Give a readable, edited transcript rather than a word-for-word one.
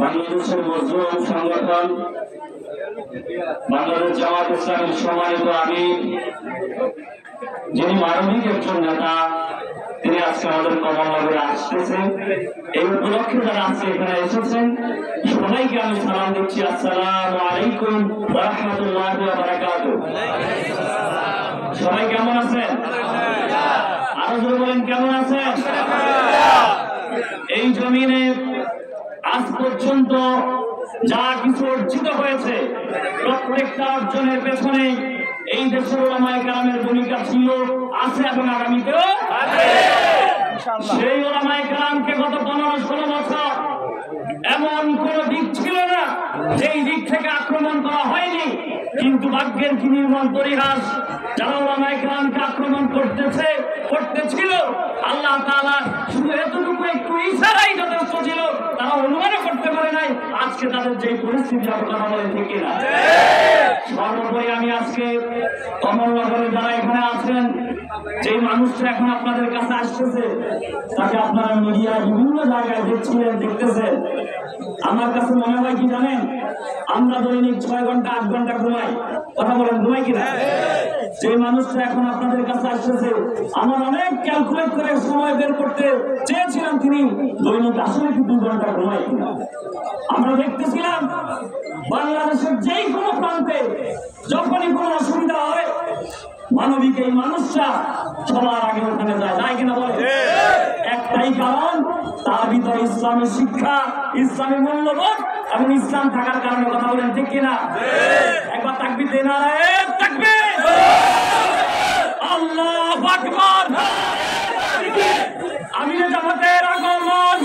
বাংলাদেশের মজলুম সংগঠন বাংলাদেশ জামাত ইসলামের সম্মানিত আমির, যিনি মানবিক একজন নেতা, তিনি আজকে আমাদের কমলনগরে আসতেছেন। এই উপলক্ষে যারা আজকে এখানে এসেছেন সবাইকে আমি সালাম দিচ্ছি, আসসালামু আলাইকুম ওয়া রাহমাতুল্লাহি ওয়া বারাকাতুহু। সবাই কেমন আছেন? আরো জোরে বলেন, কেমন আছেন? এই জমিনে আজ পর্যন্ত যা কিছু অর্জিত হয়েছে প্রত্যেকটা অর্জনের পেছনে এই দেশের ওলামায়ে কেরামের ভূমিকা ছিল, আছে এবং আগামীতেও আছে। সেই ওলামায়ে কেরামকে গত 15-16 বছর এমন কোন দিক ছিল না যেই দিক থেকে আক্রমণ করা হয়নি, কিন্তু ভাগ্যের কি নির্মম পরিহাস, যারা ওলামায়ে কেরামকে আক্রমণ করতেছিল আল্লাহ তাআলা শুধু এতটুকু একটু ইশারাই যথেষ্ট ছিল, তারা অনুমানও করতে পারে নাই আজকে তাদের যে পরিস্থিতি কথা বলে, ঠিক না? সর্বোপরি আমি আজকে কমলনগরে যারা এখানে আছেন, যে মানুষটা এখন আপনাদের কাছে আসতেছে তাকে আপনারা মিডিয়া বিভিন্ন জায়গায় দেখতেছেন, আমার কাছে মনে হয় কি জানেন, আমরা দৈনিক 6 ঘন্টা 8 ঘন্টা ঘুমাই, কথা বলেন ঘুমাই কিনা? যে মানুষটা এখন আপনাদের কাছে আসতেছে, আমার অনেক ক্যালকুলেট করে সময় বের করতে চেয়েছিলাম তিনি দৈনিক আসলে কি 2 ঘন্টা ঘুমাই কিনা। আমরা দেখতেছিলাম বাংলাদেশের যেই কোনো প্রান্তে যখনই কোনো অসুবিধা হয় মানবিক এই মানুষটা সবার আগে ওখানে যায় কিনা বলে? একটাই কারণ, তার ভিতরে ইসলামী শিক্ষা, ইসলামী মূল্যবোধ এবং ইসলাম থাকার কারণে, কথা বলেন ঠিক কিনা? একবার তাকবীর দেন, তাকবীর, আল্লাহু আকবার। আমিরে জামাতের আগমন।